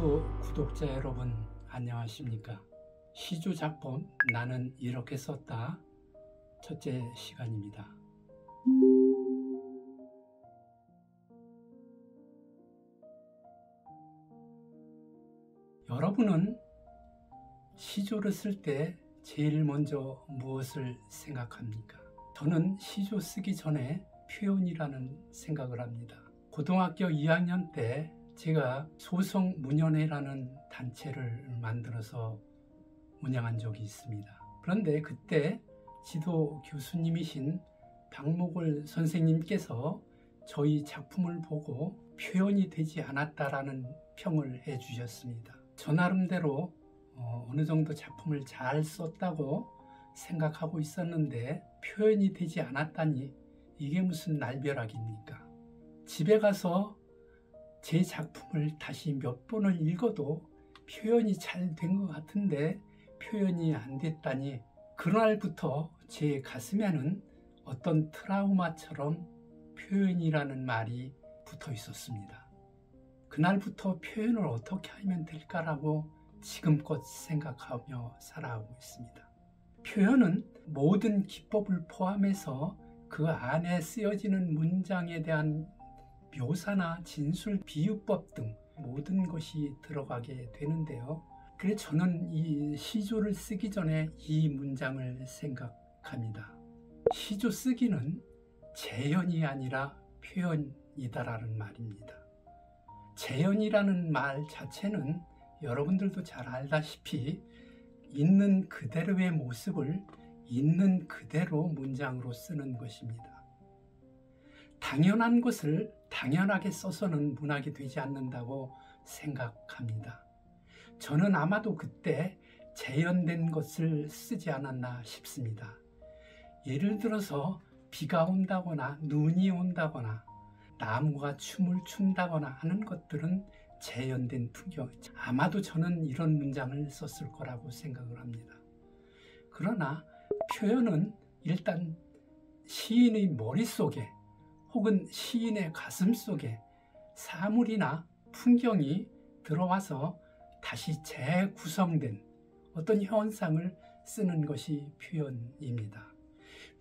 유튜브 구독자 여러분 안녕하십니까? 시조 작품 나는 이렇게 썼다 첫째 시간입니다. 여러분은 시조를 쓸 때 제일 먼저 무엇을 생각합니까? 저는 시조 쓰기 전에 표현이라는 생각을 합니다. 고등학교 2학년 때 제가 소성문연회라는 단체를 만들어서 운영한 적이 있습니다. 그런데 그때 지도 교수님이신 박목월 선생님께서 저희 작품을 보고 표현이 되지 않았다라는 평을 해주셨습니다. 저 나름대로 어느 정도 작품을 잘 썼다고 생각하고 있었는데 표현이 되지 않았다니 이게 무슨 날벼락입니까? 집에 가서 제 작품을 다시 몇 번을 읽어도 표현이 잘 된 것 같은데 표현이 안 됐다니 그날부터 제 가슴에는 어떤 트라우마처럼 표현이라는 말이 붙어 있었습니다. 그날부터 표현을 어떻게 하면 될까라고 지금껏 생각하며 살아가고 있습니다. 표현은 모든 기법을 포함해서 그 안에 쓰여지는 문장에 대한 묘사나 진술, 비유법 등 모든 것이 들어가게 되는데요. 그래서 저는 이 시조를 쓰기 전에 이 문장을 생각합니다. 시조 쓰기는 재현이 아니라 표현이다라는 말입니다. 재현이라는 말 자체는 여러분들도 잘 알다시피 있는 그대로의 모습을 있는 그대로 문장으로 쓰는 것입니다. 당연한 것을 당연하게 써서는 문학이 되지 않는다고 생각합니다. 저는 아마도 그때 재현된 것을 쓰지 않았나 싶습니다. 예를 들어서 비가 온다거나 눈이 온다거나 나무가 춤을 춘다거나 하는 것들은 재현된 풍경, 아마도 저는 이런 문장을 썼을 거라고 생각을 합니다. 그러나 표현은 일단 시인의 머릿속에 혹은 시인의 가슴 속에 사물이나 풍경이 들어와서 다시 재구성된 어떤 현상을 쓰는 것이 표현입니다.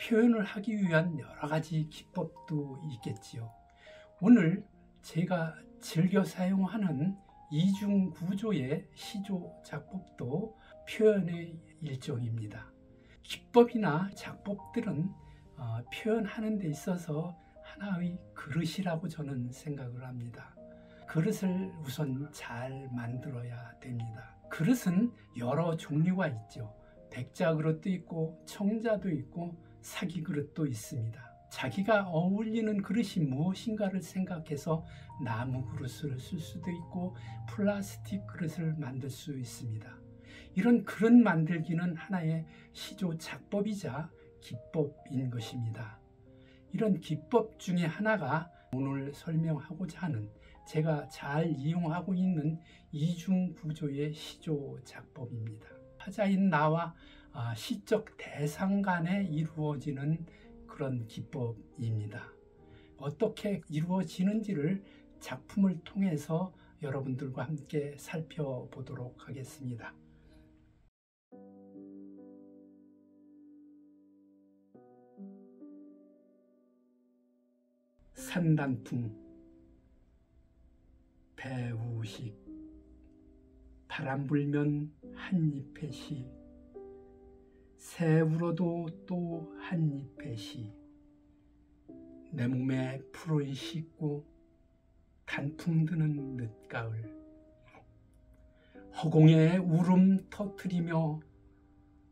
표현을 하기 위한 여러 가지 기법도 있겠지요. 오늘 제가 즐겨 사용하는 이중구조의 시조 작법도 표현의 일종입니다. 기법이나 작법들은 표현하는 데 있어서 하나의 그릇이라고 저는 생각을 합니다. 그릇을 우선 잘 만들어야 됩니다. 그릇은 여러 종류가 있죠. 백자 그릇도 있고 청자도 있고 사기 그릇도 있습니다. 자기가 어울리는 그릇이 무엇인가를 생각해서 나무 그릇을 쓸 수도 있고 플라스틱 그릇을 만들 수 있습니다. 이런 그릇 만들기는 하나의 시조 작법이자 기법인 것입니다. 이런 기법 중에 하나가 오늘 설명하고자 하는 제가 잘 이용하고 있는 이중구조의 시조 작법입니다. 화자인 나와 시적 대상 간에 이루어지는 그런 기법입니다. 어떻게 이루어지는지를 작품을 통해서 여러분들과 함께 살펴보도록 하겠습니다. 산단풍, 배우식, 바람 불면 한잎의 시, 새 울어도 또 한잎의 시, 내 몸에 푸른 씻고 단풍 드는 늦가을, 허공에 울음 터뜨리며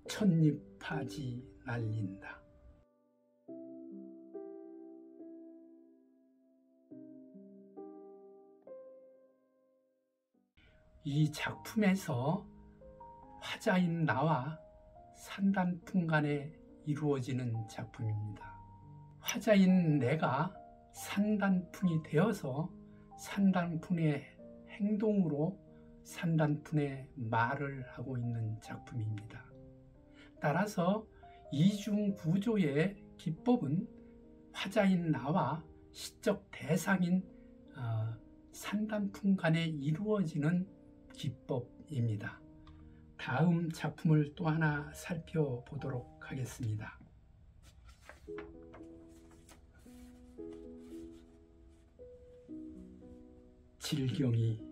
첫잎 파지 날린다. 이 작품에서 화자인 나와 산단풍 간에 이루어지는 작품입니다. 화자인 내가 산단풍이 되어서 산단풍의 행동으로 산단풍의 말을 하고 있는 작품입니다. 따라서 이중구조의 기법은 화자인 나와 시적 대상인 산단풍 간에 이루어지는 기법입니다. 다음 작품을 또 하나 살펴보도록 하겠습니다. 질경이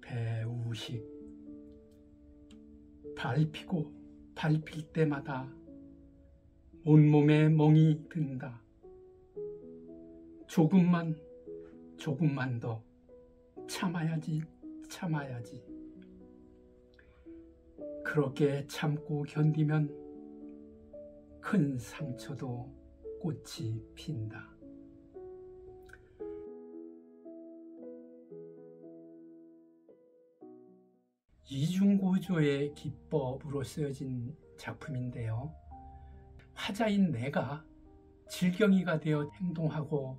배우식. 밟히고 밟힐 때마다 온몸에 멍이 든다. 조금만 더 참아야지. 그렇게 참고 견디면 큰 상처도 꽃이 핀다. 이중구조의 기법으로 쓰여진 작품인데요. 화자인 내가 질경이가 되어 행동하고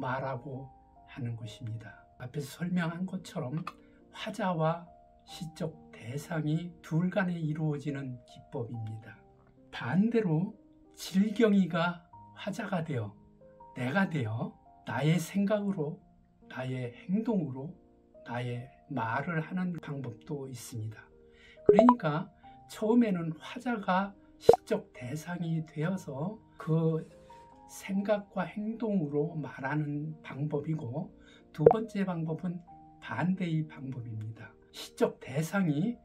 말하고 하는 것입니다. 앞에서 설명한 것처럼 화자와 시적 대상이 둘 간에 이루어지는 기법입니다. 반대로 질경이가 화자가 되어 내가 되어 나의 생각으로, 나의 행동으로, 나의 말을 하는 방법도 있습니다. 그러니까 처음에는 화자가 시적 대상이 되어서 그 생각과 행동으로 말하는 방법이고, 두 번째 방법은 반대의 방법입니다. 시적 대상이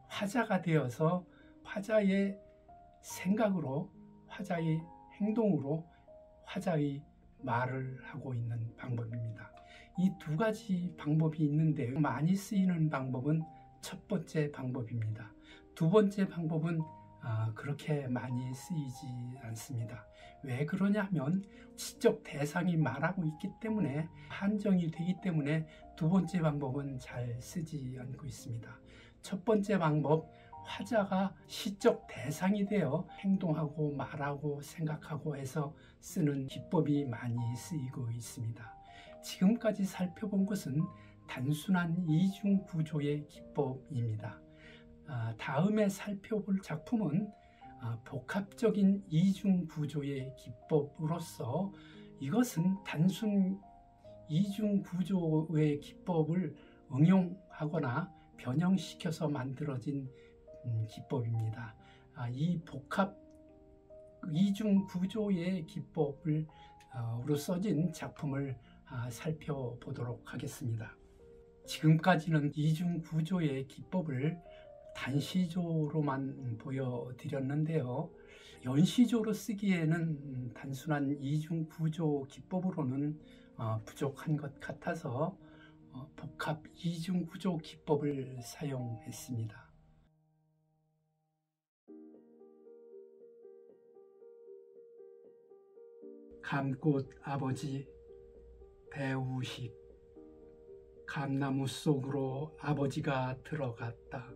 화자가 되어서 화자의 생각으로, 화자의 행동으로, 화자의 말을 하고 있는 방법입니다. 이 두 가지 방법이 있는데 많이 쓰이는 방법은 첫 번째 방법입니다. 두 번째 방법은 그렇게 많이 쓰이지 않습니다. 왜 그러냐면 시적 대상이 말하고 있기 때문에, 한정이 되기 때문에 두 번째 방법은 잘 쓰지 않고 있습니다. 첫 번째 방법, 화자가 시적 대상이 되어 행동하고 말하고 생각하고 해서 쓰는 기법이 많이 쓰이고 있습니다. 지금까지 살펴본 것은 단순한 이중 구조의 기법입니다. 다음에 살펴볼 작품은 복합적인 이중 구조의 기법으로서, 이것은 단순 이중 구조의 기법을 응용하거나 변형시켜서 만들어진 기법입니다. 이 복합 이중 구조의 기법으로 써진 작품을 살펴보도록 하겠습니다. 지금까지는 이중 구조의 기법을 단시조로만 보여드렸는데요. 연시조로 쓰기에는 단순한 이중 구조 기법으로는 부족한 것 같아서 복합 이중 구조 기법을 사용했습니다. 감꽃 아버지 배우식. 감나무 속으로 아버지가 들어갔다.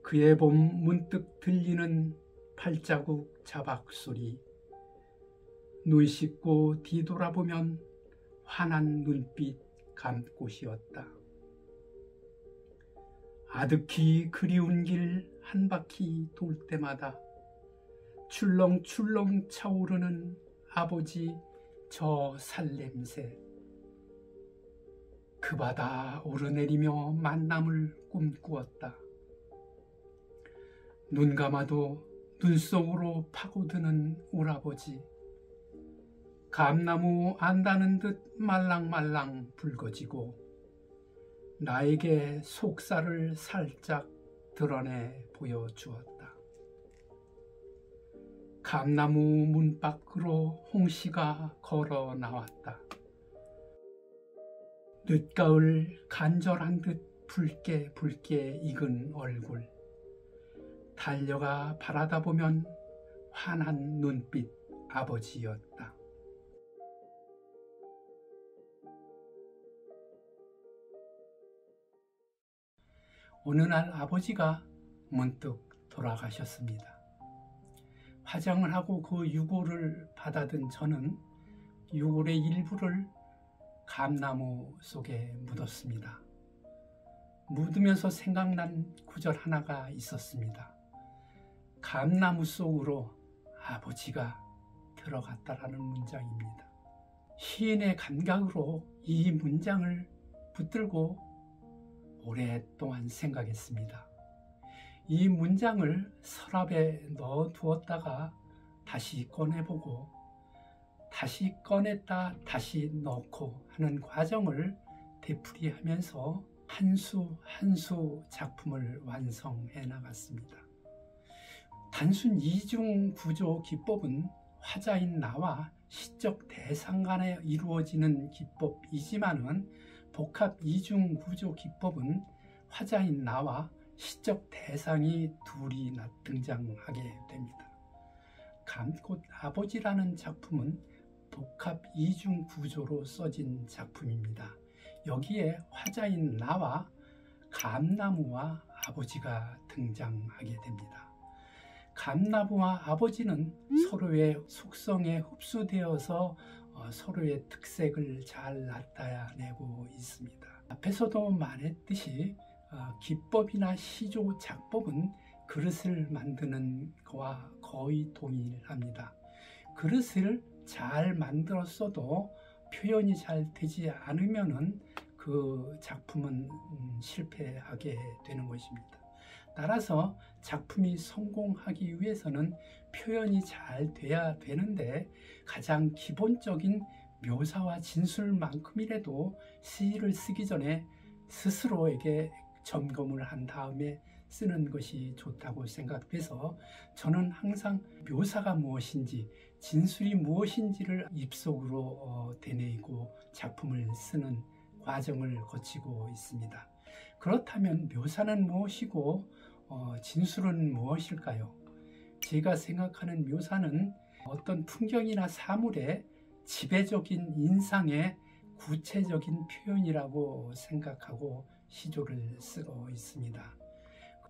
그의 봄 문득 들리는 발자국 자박 소리. 눈 씻고 뒤돌아보면 환한 눈빛 감꽃이었다. 아득히 그리운 길 한 바퀴 돌 때마다 출렁출렁 차오르는 아버지 저 살냄새. 그 바다 오르내리며 만남을 꿈꾸었다. 눈 감아도 눈 속으로 파고드는 울아버지. 감나무 안다는 듯 말랑말랑 붉어지고 나에게 속살을 살짝 드러내 보여주었다. 감나무 문 밖으로 홍시가 걸어 나왔다. 늦가을 간절한 듯 붉게 익은 얼굴. 달려가 바라다 보면 환한 눈빛 아버지였다. 어느 날 아버지가 문득 돌아가셨습니다. 화장을 하고 그 유골을 받아든 저는 유골의 일부를 감나무 속에 묻었습니다. 묻으면서 생각난 구절 하나가 있었습니다. 감나무 속으로 아버지가 들어갔다라는 문장입니다. 시인의 감각으로 이 문장을 붙들고 오랫동안 생각했습니다. 이 문장을 서랍에 넣어 두었다가 다시 꺼내보고 다시 꺼냈다 다시 넣고 하는 과정을 되풀이하면서 한 수 한 수 작품을 완성해 나갔습니다. 단순 이중 구조 기법은 화자인 나와 시적 대상 간에 이루어지는 기법이지만은 복합 이중 구조 기법은 화자인 나와 시적 대상이 둘이 등장하게 됩니다. 감꽃 아버지라는 작품은 복합 이중 구조로 써진 작품입니다. 여기에 화자인 나와 감나무와 아버지가 등장하게 됩니다. 감나무와 아버지는 서로의 속성에 흡수되어서 서로의 특색을 잘 나타내고 있습니다. 앞에서도 말했듯이 기법이나 시조 작법은 그릇을 만드는 것과 거의 동일합니다. 그릇을 잘 만들었어도 표현이 잘 되지 않으면은 그 작품은 실패하게 되는 것입니다. 따라서 작품이 성공하기 위해서는 표현이 잘 돼야 되는데 가장 기본적인 묘사와 진술만큼이라도 시를 쓰기 전에 스스로에게 점검을 한 다음에 쓰는 것이 좋다고 생각돼서 저는 항상 묘사가 무엇인지 진술이 무엇인지를 입속으로 되뇌이고 작품을 쓰는 과정을 거치고 있습니다. 그렇다면 묘사는 무엇이고 진술은 무엇일까요? 제가 생각하는 묘사는 어떤 풍경이나 사물의 지배적인 인상의 구체적인 표현이라고 생각하고 시조를 쓰고 있습니다.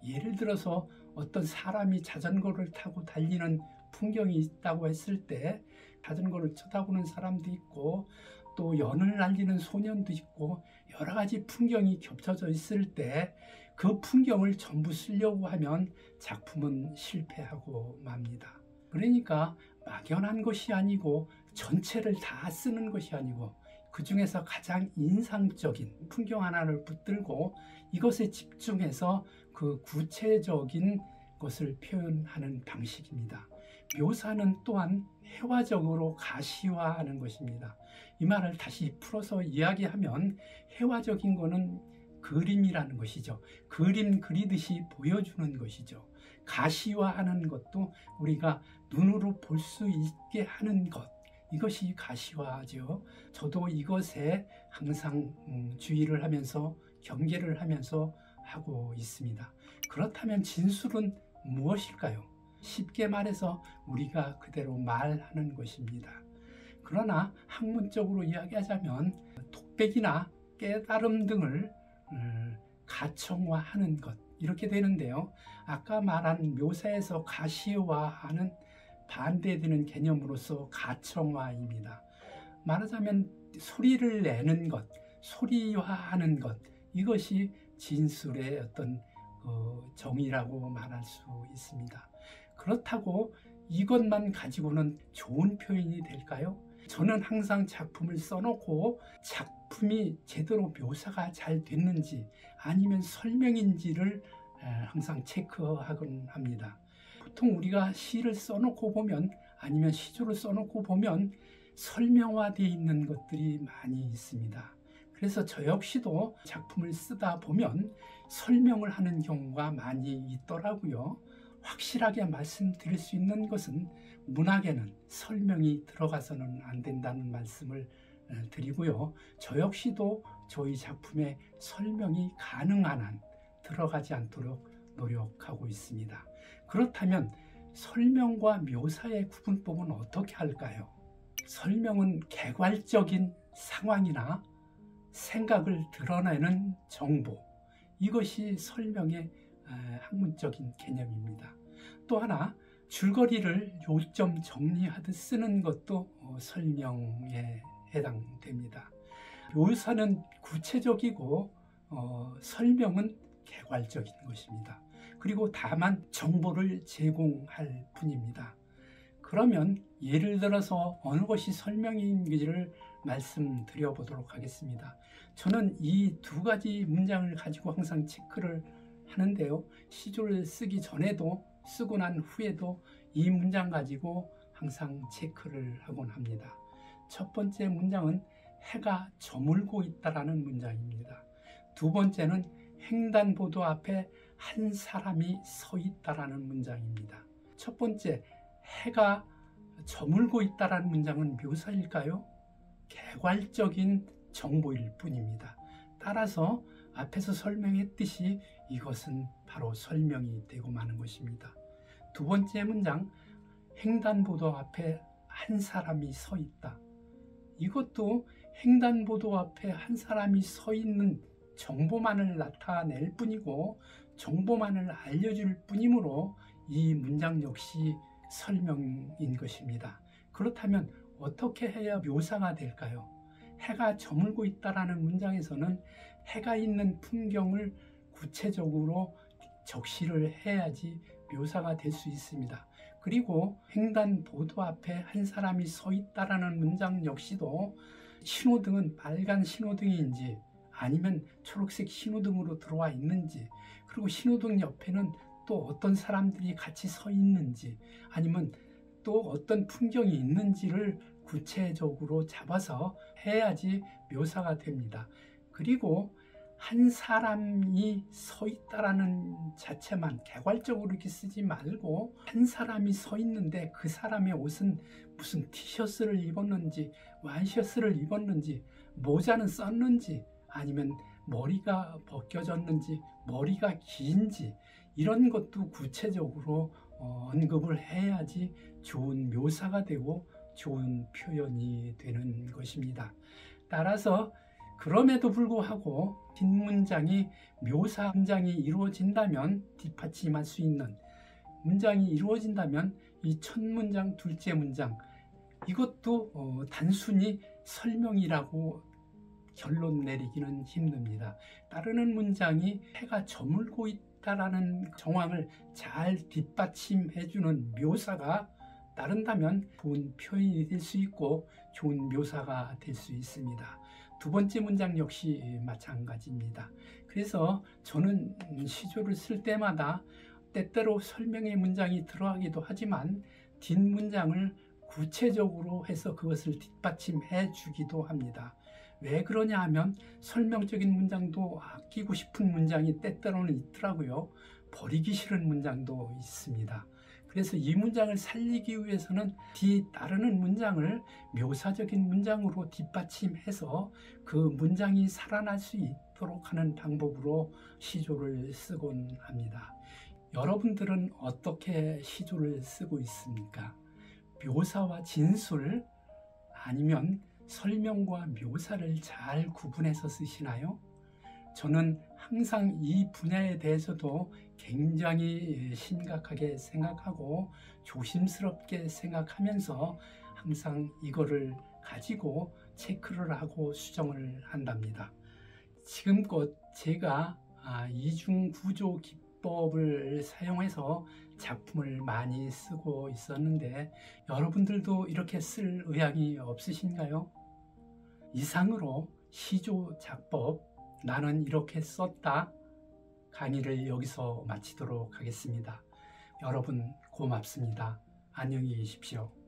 예를 들어서 어떤 사람이 자전거를 타고 달리는 풍경이 있다고 했을 때 자전거를 쳐다보는 사람도 있고 또 연을 날리는 소년도 있고 여러 가지 풍경이 겹쳐져 있을 때 그 풍경을 전부 쓰려고 하면 작품은 실패하고 맙니다. 그러니까 막연한 것이 아니고 전체를 다 쓰는 것이 아니고 그 중에서 가장 인상적인 풍경 하나를 붙들고 이것에 집중해서 그 구체적인 것을 표현하는 방식입니다. 묘사는 또한 회화적으로 가시화하는 것입니다. 이 말을 다시 풀어서 이야기하면 회화적인 것은 그림이라는 것이죠. 그림 그리듯이 보여주는 것이죠. 가시화하는 것도 우리가 눈으로 볼 수 있게 하는 것, 이것이 가시화죠. 저도 이것에 항상 주의를 하면서 경계를 하면서 하고 있습니다. 그렇다면 진술은 무엇일까요? 쉽게 말해서 우리가 그대로 말하는 것입니다. 그러나 학문적으로 이야기하자면 독백이나 깨달음 등을 가청화하는 것, 이렇게 되는데요. 아까 말한 묘사에서 가시화하는 반대되는 개념으로서 가청화입니다. 말하자면 소리를 내는 것, 소리화하는 것, 이것이 진술의 어떤 정의라고 말할 수 있습니다. 그렇다고 이것만 가지고는 좋은 표현이 될까요? 저는 항상 작품을 써놓고 작품이 제대로 묘사가 잘 됐는지 아니면 설명인지를 항상 체크하곤 합니다. 보통 우리가 시를 써놓고 보면 아니면 시조를 써놓고 보면 설명화되어 있는 것들이 많이 있습니다. 그래서 저 역시도 작품을 쓰다 보면 설명을 하는 경우가 많이 있더라고요. 확실하게 말씀드릴 수 있는 것은 문학에는 설명이 들어가서는 안 된다는 말씀을 드리고요. 저 역시도 저희 작품에 설명이 가능한 한 들어가지 않도록 노력하고 있습니다. 그렇다면 설명과 묘사의 구분법은 어떻게 할까요? 설명은 개괄적인 상황이나 생각을 드러내는 정보, 이것이 설명의 학문적인 개념입니다. 또 하나, 줄거리를 요점 정리하듯 쓰는 것도 설명에 해당됩니다. 묘사는 구체적이고 설명은 개괄적인 것입니다. 그리고 다만 정보를 제공할 뿐입니다. 그러면 예를 들어서 어느 것이 설명인지를 말씀드려 보도록 하겠습니다. 저는 이 두 가지 문장을 가지고 항상 체크를 하는데요. 시조를 쓰기 전에도 쓰고 난 후에도 이 문장 가지고 항상 체크를 하곤 합니다. 첫 번째 문장은 해가 저물고 있다라는 문장입니다. 두 번째는 횡단보도 앞에 한 사람이 서 있다라는 문장입니다. 첫 번째, 해가 저물고 있다라는 문장은 묘사일까요? 개괄적인 정보일 뿐입니다. 따라서 앞에서 설명했듯이 이것은 바로 설명이 되고 마는 것입니다. 두 번째 문장, 횡단보도 앞에 한 사람이 서 있다. 이것도 횡단보도 앞에 한 사람이 서 있는 정보만을 나타낼 뿐이고 정보만을 알려줄 뿐이므로 이 문장 역시 설명인 것입니다. 그렇다면 어떻게 해야 묘사가 될까요? 해가 저물고 있다라는 문장에서는 해가 있는 풍경을 구체적으로 적시를 해야지 묘사가 될 수 있습니다. 그리고 횡단보도 앞에 한 사람이 서 있다라는 문장 역시도 신호등은 빨간 신호등인지 아니면 초록색 신호등으로 들어와 있는지, 그리고 신호등 옆에는 또 어떤 사람들이 같이 서 있는지 아니면 또 어떤 풍경이 있는지를 구체적으로 잡아서 해야지 묘사가 됩니다. 그리고 한 사람이 서 있다라는 자체만 개괄적으로 이렇게 쓰지 말고 한 사람이 서 있는데 그 사람의 옷은 무슨 티셔츠를 입었는지 와이셔츠를 입었는지 모자는 썼는지 아니면 머리가 벗겨졌는지 머리가 긴지 이런 것도 구체적으로 언급을 해야지 좋은 묘사가 되고 좋은 표현이 되는 것입니다. 따라서 그럼에도 불구하고 뒷문장이 묘사 문장이 이루어진다면 뒷받침할 수 있는 문장이 이루어진다면 이 첫 문장, 둘째 문장 이것도 단순히 설명이라고 결론 내리기는 힘듭니다. 따르는 문장이 해가 저물고 있다라는 정황을 잘 뒷받침해주는 묘사가 따른다면 좋은 표현이 될 수 있고 좋은 묘사가 될 수 있습니다. 두 번째 문장 역시 마찬가지입니다. 그래서 저는 시조를 쓸 때마다 때때로 설명의 문장이 들어가기도 하지만 뒷문장을 구체적으로 해서 그것을 뒷받침해 주기도 합니다. 왜 그러냐 하면 설명적인 문장도 아끼고 싶은 문장이 때때로는 있더라고요. 버리기 싫은 문장도 있습니다. 그래서 이 문장을 살리기 위해서는 뒤따르는 문장을 묘사적인 문장으로 뒷받침해서 그 문장이 살아날 수 있도록 하는 방법으로 시조를 쓰곤 합니다. 여러분들은 어떻게 시조를 쓰고 있습니까? 묘사와 진술 아니면 설명과 묘사를 잘 구분해서 쓰시나요? 저는 항상 이 분야에 대해서도 굉장히 심각하게 생각하고 조심스럽게 생각하면서 항상 이거를 가지고 체크를 하고 수정을 한답니다. 지금껏 제가 이중구조 기법을 사용해서 작품을 많이 쓰고 있었는데 여러분들도 이렇게 쓸 의향이 없으신가요? 이상으로 시조 작법 나는 이렇게 썼다 강의를 여기서 마치도록 하겠습니다. 여러분 고맙습니다. 안녕히 계십시오.